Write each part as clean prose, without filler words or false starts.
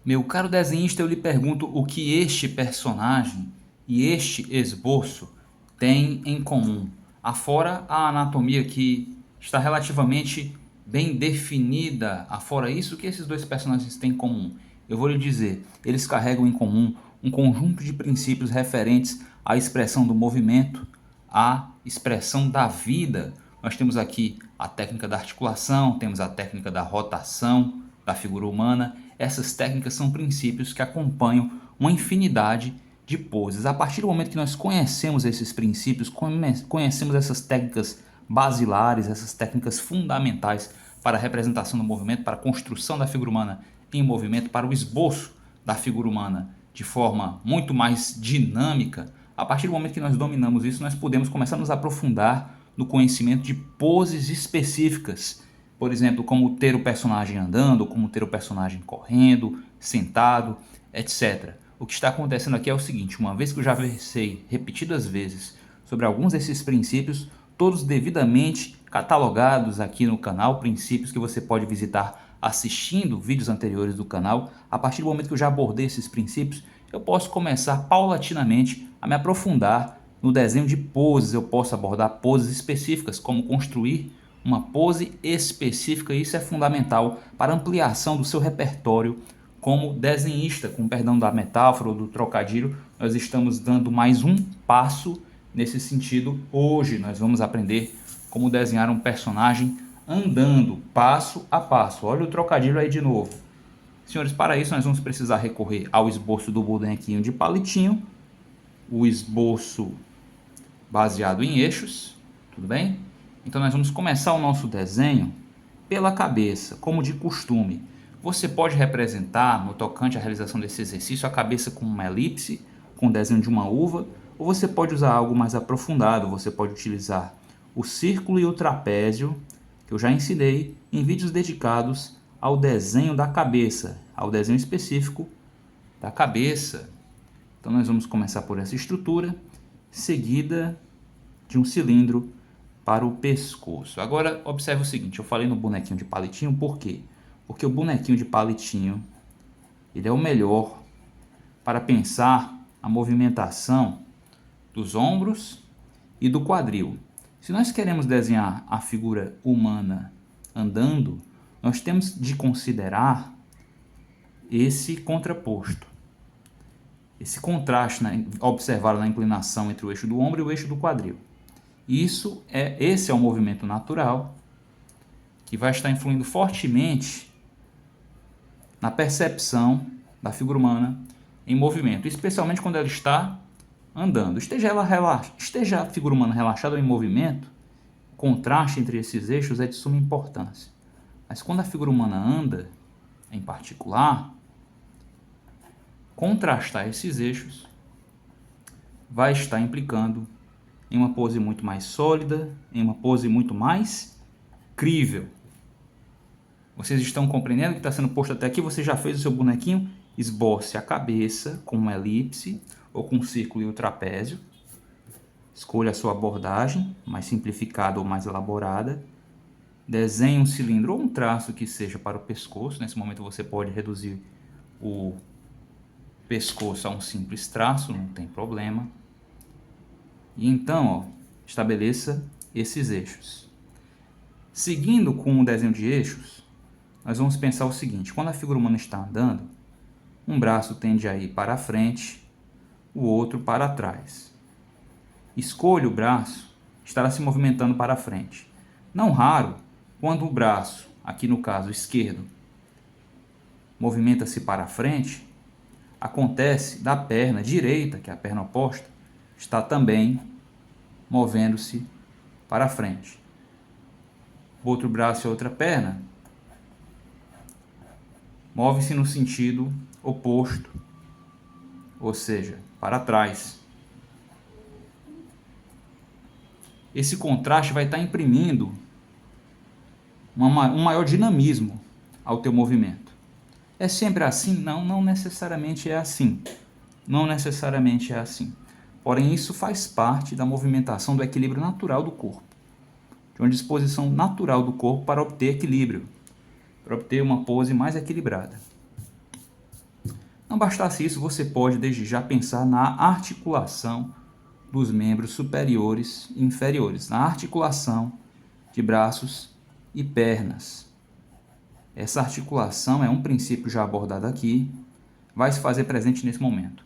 Meu caro desenhista, eu lhe pergunto o que este personagem e este esboço têm em comum, afora a anatomia que está relativamente bem definida, afora isso, o que esses dois personagens têm em comum? Eu vou lhe dizer, eles carregam em comum um conjunto de princípios referentes à expressão do movimento, à expressão da vida. Nós temos aqui a técnica da articulação, temos a técnica da rotação da figura humana. Essas técnicas são princípios que acompanham uma infinidade de poses. A partir do momento que nós conhecemos esses princípios, conhecemos essas técnicas basilares, essas técnicas fundamentais para a representação do movimento, para a construção da figura humana em movimento, para o esboço da figura humana de forma muito mais dinâmica. A partir do momento que nós dominamos isso, nós podemos começar a nos aprofundar no conhecimento de poses específicas. Por exemplo, como ter o personagem andando, como ter o personagem correndo, sentado, etc. O que está acontecendo aqui é o seguinte: uma vez que eu já versei repetidas vezes sobre alguns desses princípios, todos devidamente catalogados aqui no canal, princípios que você pode visitar assistindo vídeos anteriores do canal. A partir do momento que eu já abordei esses princípios, eu posso começar paulatinamente a me aprofundar no desenho de poses. Eu posso abordar poses específicas, como construir uma pose específica. Isso é fundamental para ampliação do seu repertório como desenhista. Com perdão da metáfora ou do trocadilho, nós estamos dando mais um passo nesse sentido. Hoje nós vamos aprender como desenhar um personagem andando passo a passo. Olha o trocadilho aí de novo. Senhores, para isso nós vamos precisar recorrer ao esboço do bonequinho de palitinho, o esboço baseado em eixos, tudo bem? Então nós vamos começar o nosso desenho pela cabeça, como de costume. Você pode representar, no tocante à realização desse exercício, a cabeça com uma elipse, com o desenho de uma uva, ou você pode usar algo mais aprofundado. Você pode utilizar o círculo e o trapézio, que eu já ensinei em vídeos dedicados ao desenho da cabeça, ao desenho específico da cabeça. Então nós vamos começar por essa estrutura, seguida de um cilindro para o pescoço. Agora observe o seguinte: eu falei no bonequinho de palitinho, por quê? Porque o bonequinho de palitinho, ele é o melhor para pensar a movimentação dos ombros e do quadril. Se nós queremos desenhar a figura humana andando, nós temos de considerar esse contraposto, esse contraste observado na inclinação entre o eixo do ombro e o eixo do quadril. Esse é o movimento natural que vai estar influindo fortemente na percepção da figura humana em movimento, especialmente quando ela está andando. Esteja a figura humana relaxada ou em movimento, o contraste entre esses eixos é de suma importância. Mas quando a figura humana anda, em particular, contrastar esses eixos vai estar implicando em uma pose muito mais sólida, em uma pose muito mais crível. Vocês estão compreendendo o que está sendo posto até aqui? Você já fez o seu bonequinho? Esboce a cabeça com uma elipse ou com um círculo e o trapézio. Escolha a sua abordagem, mais simplificada ou mais elaborada. Desenhe um cilindro ou um traço que seja para o pescoço. Nesse momento você pode reduzir o pescoço a um simples traço, não tem problema. E então, estabeleça esses eixos. Seguindo com o desenho de eixos, nós vamos pensar o seguinte: quando a figura humana está andando, um braço tende a ir para a frente, o outro para trás. Escolha o braço, estará se movimentando para a frente. Não raro, quando o braço, aqui no caso esquerdo, movimenta-se para a frente, acontece da perna direita, que é a perna oposta, está também movendo-se para a frente. O outro braço e a outra perna move-se no sentido oposto, ou seja, para trás. Esse contraste vai estar imprimindo um maior dinamismo ao teu movimento. É sempre assim? Não, não necessariamente é assim. Não necessariamente é assim. Porém, isso faz parte da movimentação do equilíbrio natural do corpo, de uma disposição natural do corpo para obter equilíbrio, para obter uma pose mais equilibrada. Não bastasse isso, você pode desde já pensar na articulação dos membros superiores e inferiores, na articulação de braços e pernas. Essa articulação é um princípio já abordado aqui, vai se fazer presente nesse momento.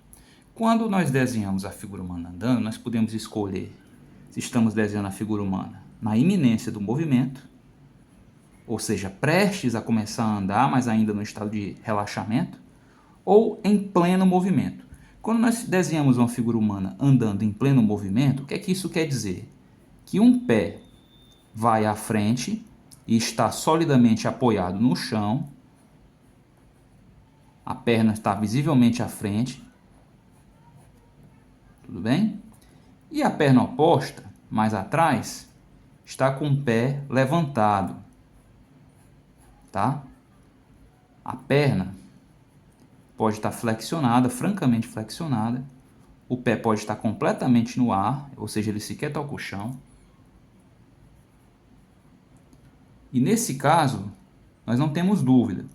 Quando nós desenhamos a figura humana andando, nós podemos escolher se estamos desenhando a figura humana na iminência do movimento, ou seja, prestes a começar a andar, mas ainda no estado de relaxamento, ou em pleno movimento. Quando nós desenhamos uma figura humana andando em pleno movimento, o que é que isso quer dizer? Que um pé vai à frente e está solidamente apoiado no chão, a perna está visivelmente à frente, tudo bem? E a perna oposta, mais atrás, está com o pé levantado, tá? A perna pode estar flexionada, francamente flexionada, o pé pode estar completamente no ar, ou seja, ele sequer toca o chão. E nesse caso, nós não temos dúvida.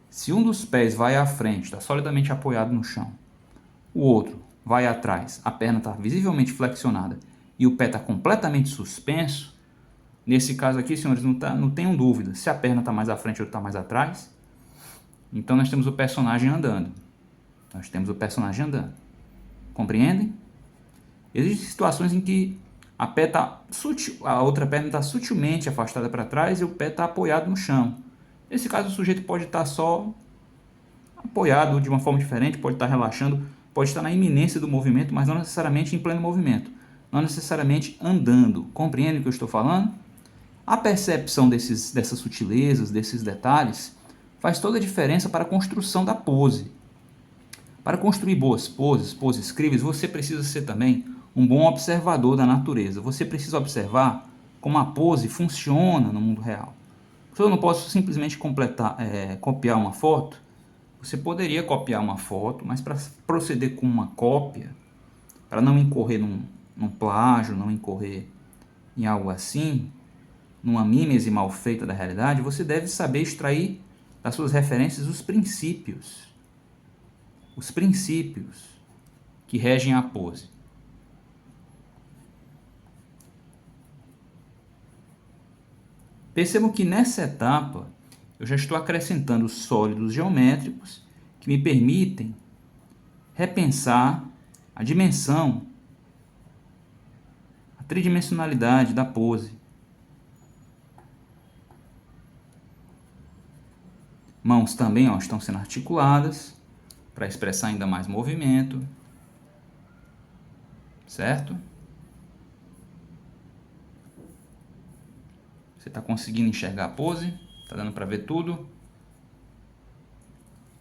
Se um dos pés vai à frente, está solidamente apoiado no chão, o outro vai atrás, a perna está visivelmente flexionada e o pé está completamente suspenso, nesse caso aqui, senhores, não tenham dúvida se a perna está mais à frente ou está mais atrás. Então nós temos o personagem andando. Compreendem? Existem situações em que a outra perna está sutilmente afastada para trás e o pé está apoiado no chão. Nesse caso, o sujeito pode estar só apoiado de uma forma diferente, pode estar relaxando, pode estar na iminência do movimento, mas não necessariamente em pleno movimento, não necessariamente andando. Compreende o que eu estou falando? A percepção dessas sutilezas, desses detalhes, faz toda a diferença para a construção da pose. Para construir boas poses críveis, você precisa ser também um bom observador da natureza. Você precisa observar como a pose funciona no mundo real. Eu não posso simplesmente copiar uma foto. Você poderia copiar uma foto, mas para proceder com uma cópia, para não incorrer num plágio, não incorrer em algo assim, numa mímese mal feita da realidade, você deve saber extrair das suas referências os princípios que regem a pose. Percebam que nessa etapa eu já estou acrescentando sólidos geométricos que me permitem repensar a dimensão, a tridimensionalidade da pose. Mãos também estão sendo articuladas para expressar ainda mais movimento, certo? Você está conseguindo enxergar a pose? Está dando para ver tudo?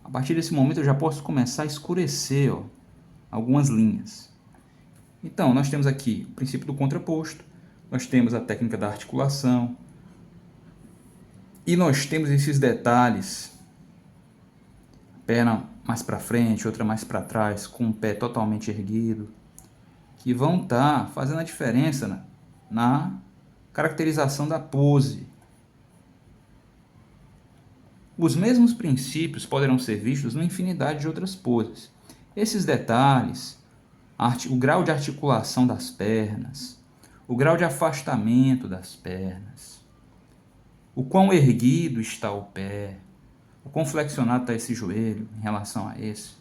A partir desse momento eu já posso começar a escurecer algumas linhas. Então, nós temos aqui o princípio do contraposto, nós temos a técnica da articulação, e nós temos esses detalhes, perna mais para frente, outra mais para trás, com o pé totalmente erguido, que vão estar fazendo a diferença na caracterização da pose. Os mesmos princípios poderão ser vistos numa infinidade de outras poses. Esses detalhes, o grau de articulação das pernas, o grau de afastamento das pernas, o quão erguido está o pé, o quão flexionado está esse joelho em relação a esse.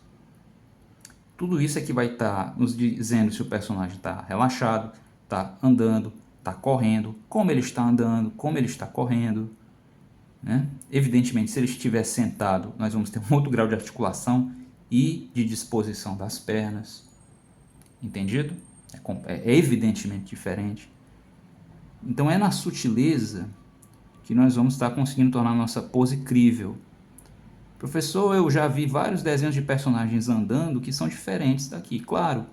Tudo isso é que vai estar nos dizendo se o personagem está relaxado, está andando, está correndo, como ele está andando, como ele está correndo, né? Evidentemente, se ele estiver sentado, nós vamos ter um outro grau de articulação e de disposição das pernas. Entendido? É evidentemente diferente. Então é na sutileza que nós vamos estar conseguindo tornar a nossa pose crível. Professor, eu já vi vários desenhos de personagens andando que são diferentes daqui. Claro,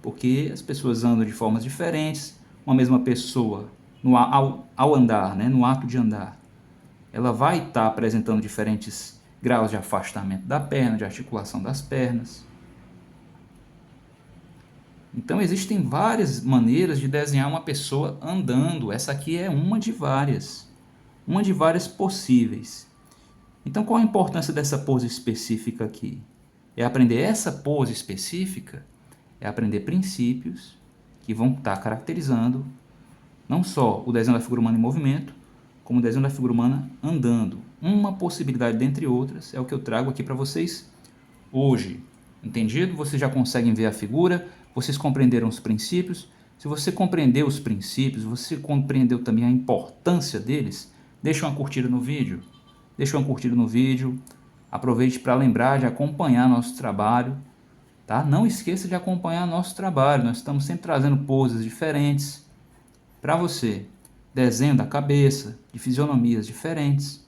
porque as pessoas andam de formas diferentes. Uma mesma pessoa, ao andar, né, no ato de andar, ela vai estar apresentando diferentes graus de afastamento da perna, de articulação das pernas. Então existem várias maneiras de desenhar uma pessoa andando. Essa aqui é uma de várias possíveis. Então qual a importância dessa pose específica aqui? é aprender essa pose específica, é aprender princípios que vão estar caracterizando não só o desenho da figura humana em movimento, como o desenho da figura humana andando. Uma possibilidade dentre outras é o que eu trago aqui para vocês hoje. Entendido? Vocês já conseguem ver a figura, vocês compreenderam os princípios. Se você compreendeu os princípios, você compreendeu também a importância deles, deixa uma curtida no vídeo. Deixa uma curtida no vídeo. Aproveite para lembrar de acompanhar nosso trabalho. Tá? Não esqueça de acompanhar nosso trabalho. Nós estamos sempre trazendo poses diferentes para você. Desenho da cabeça, de fisionomias diferentes.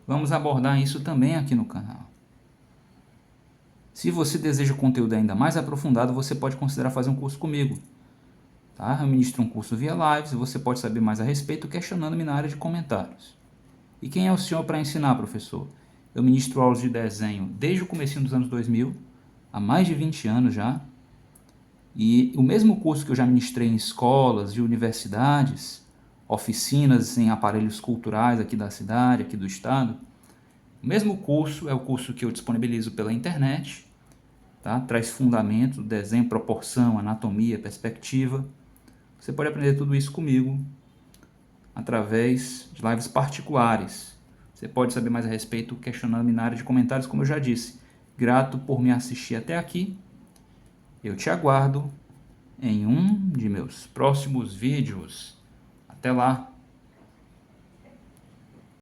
Vamos abordar isso também aqui no canal. Se você deseja conteúdo ainda mais aprofundado, você pode considerar fazer um curso comigo. Tá? Eu ministro um curso via lives e você pode saber mais a respeito questionando-me na área de comentários. E quem é o senhor para ensinar, professor? Eu ministro aulas de desenho desde o comecinho dos anos 2000, há mais de 20 anos já. E o mesmo curso que eu já ministrei em escolas e universidades, oficinas em aparelhos culturais aqui da cidade, aqui do estado, o mesmo curso é o curso que eu disponibilizo pela internet, tá? Traz fundamentos, desenho, proporção, anatomia, perspectiva. Você pode aprender tudo isso comigo através de lives particulares. Você pode saber mais a respeito questionando-me na área de comentários, como eu já disse. Grato por me assistir até aqui. Eu te aguardo em um de meus próximos vídeos. Até lá!